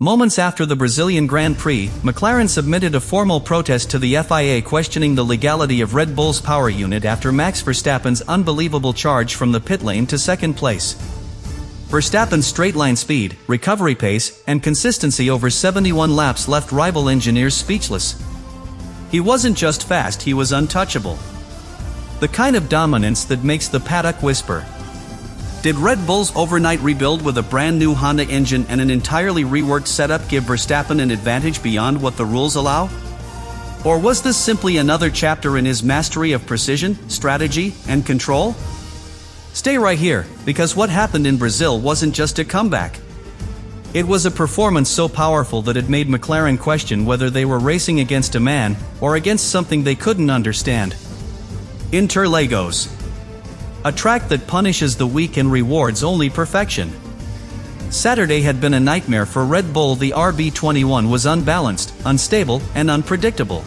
Moments after the Brazilian Grand Prix, McLaren submitted a formal protest to the FIA questioning the legality of Red Bull's power unit after Max Verstappen's unbelievable charge from the pit lane to second place. Verstappen's straight-line speed, recovery pace, and consistency over 71 laps left rival engineers speechless. He wasn't just fast, he was untouchable. The kind of dominance that makes the paddock whisper. Did Red Bull's overnight rebuild with a brand new Honda engine and an entirely reworked setup give Verstappen an advantage beyond what the rules allow? Or was this simply another chapter in his mastery of precision, strategy, and control? Stay right here, because what happened in Brazil wasn't just a comeback. It was a performance so powerful that it made McLaren question whether they were racing against a man, or against something they couldn't understand. Interlagos. A track that punishes the weak and rewards only perfection. Saturday had been a nightmare for Red Bull. The RB21 was unbalanced, unstable, and unpredictable.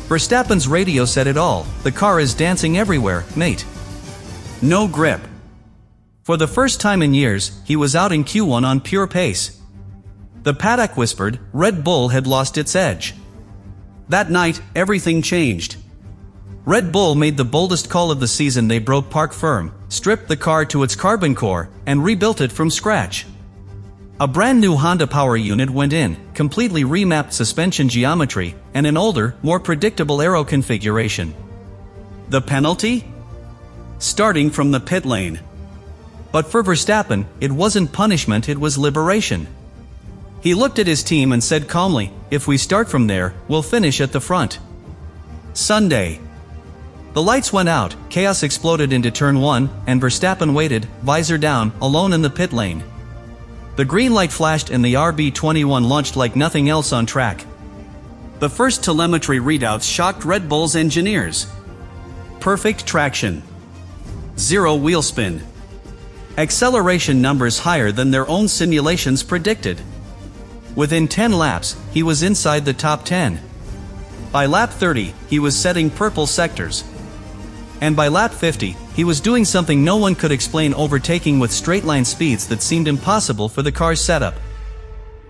Verstappen's radio said it all: "The car is dancing everywhere, mate." No grip. For the first time in years, he was out in Q1 on pure pace. The paddock whispered Red Bull had lost its edge. That night, everything changed. Red Bull made the boldest call of the season. They broke park firm, stripped the car to its carbon core, and rebuilt it from scratch. A brand new Honda power unit went in, completely remapped suspension geometry, and an older, more predictable aero configuration. The penalty? Starting from the pit lane. But for Verstappen, it wasn't punishment, it was liberation. He looked at his team and said calmly, "If we start from there, we'll finish at the front." Sunday. The lights went out, chaos exploded into turn 1, and Verstappen waited, visor down, alone in the pit lane. The green light flashed and the RB21 launched like nothing else on track. The first telemetry readouts shocked Red Bull's engineers. Perfect traction. Zero wheel spin. Acceleration numbers higher than their own simulations predicted. Within 10 laps, he was inside the top 10. By lap 30, he was setting purple sectors. And by lap 50, he was doing something no one could explain, overtaking with straight-line speeds that seemed impossible for the car's setup.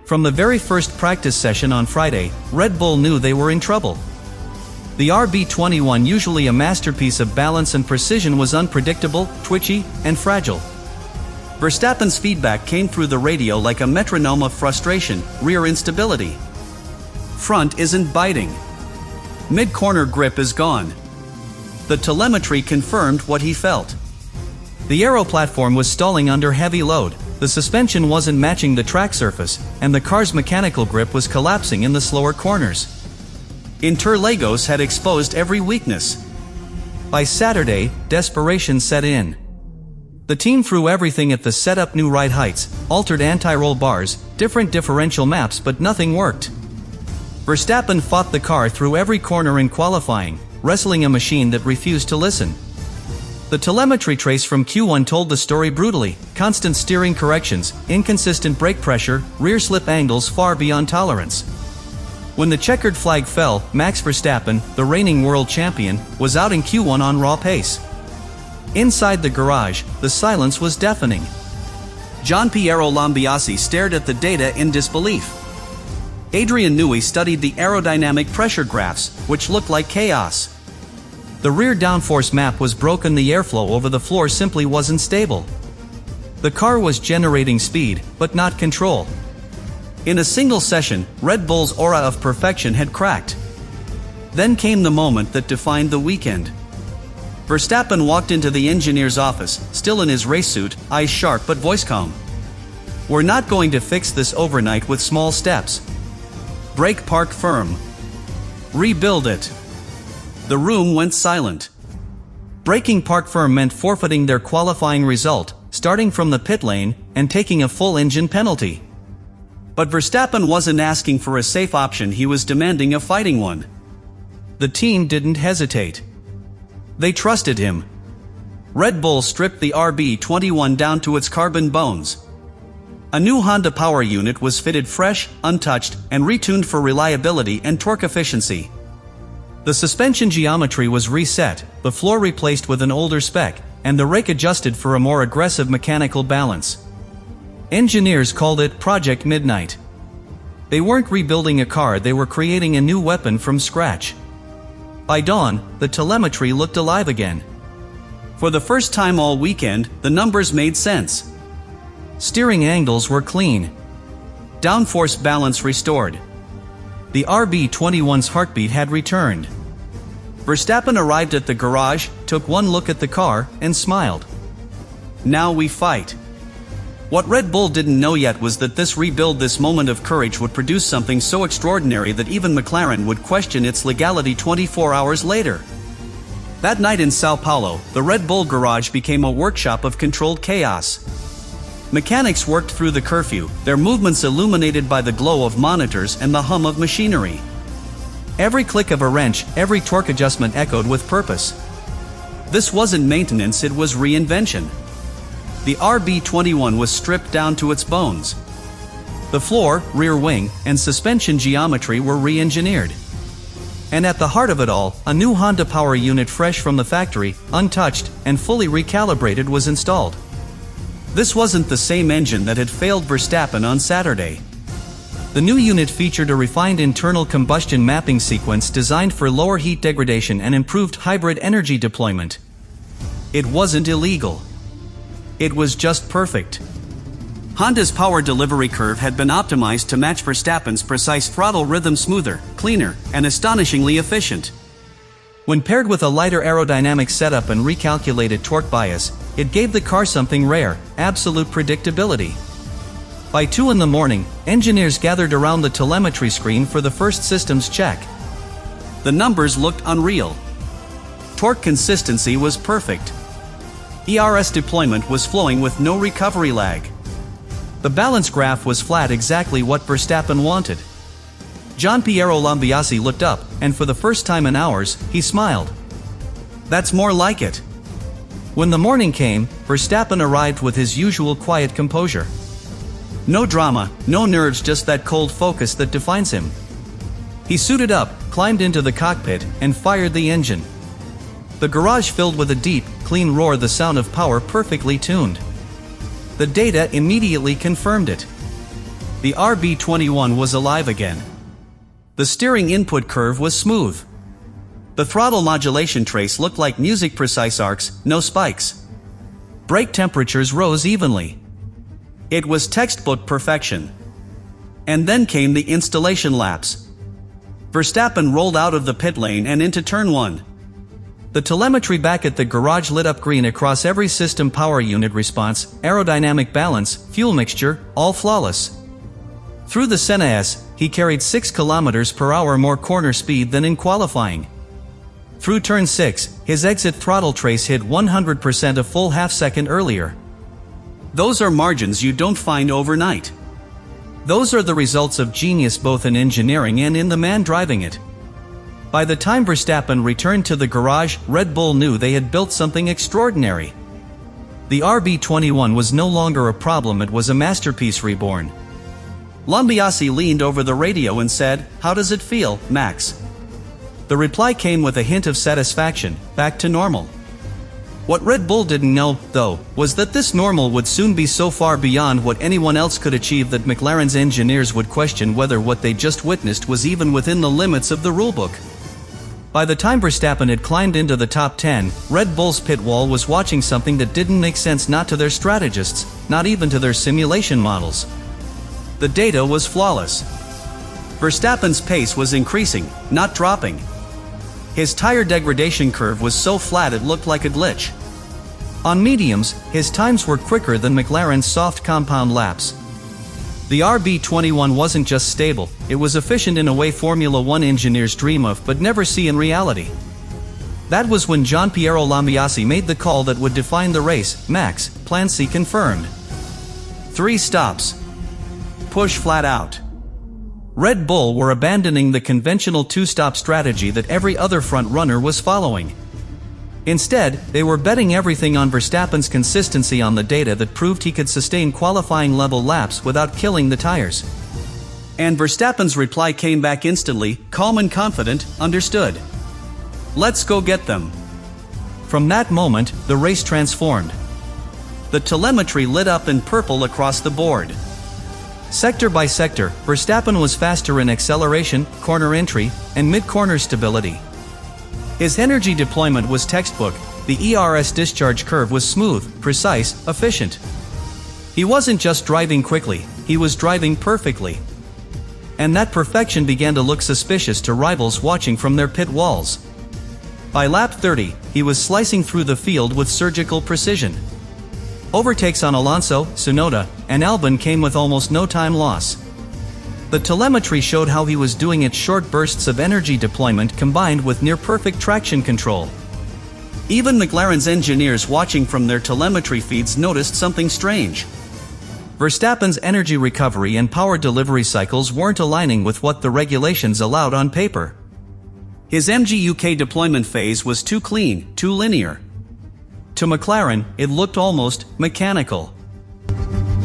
From the very first practice session on Friday, Red Bull knew they were in trouble. The RB21, usually a masterpiece of balance and precision, was unpredictable, twitchy, and fragile. Verstappen's feedback came through the radio like a metronome of frustration: rear instability. Front isn't biting. Mid-corner grip is gone. The telemetry confirmed what he felt. The aero platform was stalling under heavy load, the suspension wasn't matching the track surface, and the car's mechanical grip was collapsing in the slower corners. Interlagos had exposed every weakness. By Saturday, desperation set in. The team threw everything at the setup: new ride heights, altered anti-roll bars, different differential maps, but nothing worked. Verstappen fought the car through every corner in qualifying, wrestling a machine that refused to listen. The telemetry trace from Q1 told the story brutally: constant steering corrections, inconsistent brake pressure, rear slip angles far beyond tolerance. When the checkered flag fell, Max Verstappen, the reigning world champion, was out in Q1 on raw pace. Inside the garage, the silence was deafening. Gianpiero Lambiase stared at the data in disbelief. Adrian Newey studied the aerodynamic pressure graphs, which looked like chaos. The rear downforce map was broken, the airflow over the floor simply wasn't stable. The car was generating speed, but not control. In a single session, Red Bull's aura of perfection had cracked. Then came the moment that defined the weekend. Verstappen walked into the engineer's office, still in his race suit, eyes sharp but voice calm. "We're not going to fix this overnight with small steps. Break park firm. Rebuild it." The room went silent. Breaking park firm meant forfeiting their qualifying result, starting from the pit lane, and taking a full engine penalty. But Verstappen wasn't asking for a safe option, he was demanding a fighting one. The team didn't hesitate. They trusted him. Red Bull stripped the RB21 down to its carbon bones. A new Honda power unit was fitted fresh, untouched, and retuned for reliability and torque efficiency. The suspension geometry was reset, the floor replaced with an older spec, and the rake adjusted for a more aggressive mechanical balance. Engineers called it Project Midnight. They weren't rebuilding a car, they were creating a new weapon from scratch. By dawn, the telemetry looked alive again. For the first time all weekend, the numbers made sense. Steering angles were clean. Downforce balance restored. The RB21's heartbeat had returned. Verstappen arrived at the garage, took one look at the car, and smiled. Now we fight. What Red Bull didn't know yet was that this rebuild, this moment of courage, would produce something so extraordinary that even McLaren would question its legality 24 hours later. That night in Sao Paulo, the Red Bull garage became a workshop of controlled chaos. Mechanics worked through the curfew, their movements illuminated by the glow of monitors and the hum of machinery. Every click of a wrench, every torque adjustment echoed with purpose. This wasn't maintenance, it was reinvention. The RB21 was stripped down to its bones. The floor, rear wing, and suspension geometry were re-engineered. And at the heart of it all, a new Honda power unit fresh from the factory, untouched, and fully recalibrated was installed. This wasn't the same engine that had failed Verstappen on Saturday. The new unit featured a refined internal combustion mapping sequence designed for lower heat degradation and improved hybrid energy deployment. It wasn't illegal. It was just perfect. Honda's power delivery curve had been optimized to match Verstappen's precise throttle rhythm, smoother, cleaner, and astonishingly efficient. When paired with a lighter aerodynamic setup and recalculated torque bias, it gave the car something rare: absolute predictability. By 2 in the morning, engineers gathered around the telemetry screen for the first systems check. The numbers looked unreal. Torque consistency was perfect. ERS deployment was flowing with no recovery lag. The balance graph was flat, exactly what Verstappen wanted. Gianpiero Lambiase looked up, and for the first time in hours, he smiled. That's more like it. When the morning came, Verstappen arrived with his usual quiet composure. No drama, no nerves, just that cold focus that defines him. He suited up, climbed into the cockpit, and fired the engine. The garage filled with a deep, clean roar, the sound of power perfectly tuned. The data immediately confirmed it. The RB21 was alive again. The steering input curve was smooth. The throttle modulation trace looked like music, precise arcs, no spikes. Brake temperatures rose evenly. It was textbook perfection. And then came the installation laps. Verstappen rolled out of the pit lane and into turn 1. The telemetry back at the garage lit up green across every system: power unit response, aerodynamic balance, fuel mixture, all flawless. Through the Senna S, he carried 6 km/h more corner speed than in qualifying. Through turn 6, his exit throttle trace hit 100% a full half-second earlier. Those are margins you don't find overnight. Those are the results of genius, both in engineering and in the man driving it. By the time Verstappen returned to the garage, Red Bull knew they had built something extraordinary. The RB21 was no longer a problem, it was a masterpiece reborn. Lambiase leaned over the radio and said, "How does it feel, Max?" The reply came with a hint of satisfaction: back to normal. What Red Bull didn't know, though, was that this normal would soon be so far beyond what anyone else could achieve that McLaren's engineers would question whether what they just witnessed was even within the limits of the rulebook. By the time Verstappen had climbed into the top 10, Red Bull's pit wall was watching something that didn't make sense, not to their strategists, not even to their simulation models. The data was flawless. Verstappen's pace was increasing, not dropping. His tire degradation curve was so flat it looked like a glitch. On mediums, his times were quicker than McLaren's soft compound laps. The RB21 wasn't just stable, it was efficient in a way Formula One engineers dream of but never see in reality. That was when Gianpiero Lambiase made the call that would define the race: Max, Plan C confirmed. 3 stops. Push flat out. Red Bull were abandoning the conventional 2-stop strategy that every other front-runner was following. Instead, they were betting everything on Verstappen's consistency, on the data that proved he could sustain qualifying-level laps without killing the tires. And Verstappen's reply came back instantly, calm and confident: understood. Let's go get them. From that moment, the race transformed. The telemetry lit up in purple across the board. Sector by sector, Verstappen was faster in acceleration, corner entry, and mid-corner stability. His energy deployment was textbook. The ERS discharge curve was smooth, precise, efficient. He wasn't just driving quickly, he was driving perfectly. And that perfection began to look suspicious to rivals watching from their pit walls. By lap 30, he was slicing through the field with surgical precision. Overtakes on Alonso, Tsunoda, and Albon came with almost no time loss. The telemetry showed how he was doing it: short bursts of energy deployment combined with near-perfect traction control. Even McLaren's engineers watching from their telemetry feeds noticed something strange. Verstappen's energy recovery and power delivery cycles weren't aligning with what the regulations allowed on paper. His MGUK deployment phase was too clean, too linear. To McLaren, it looked almost mechanical.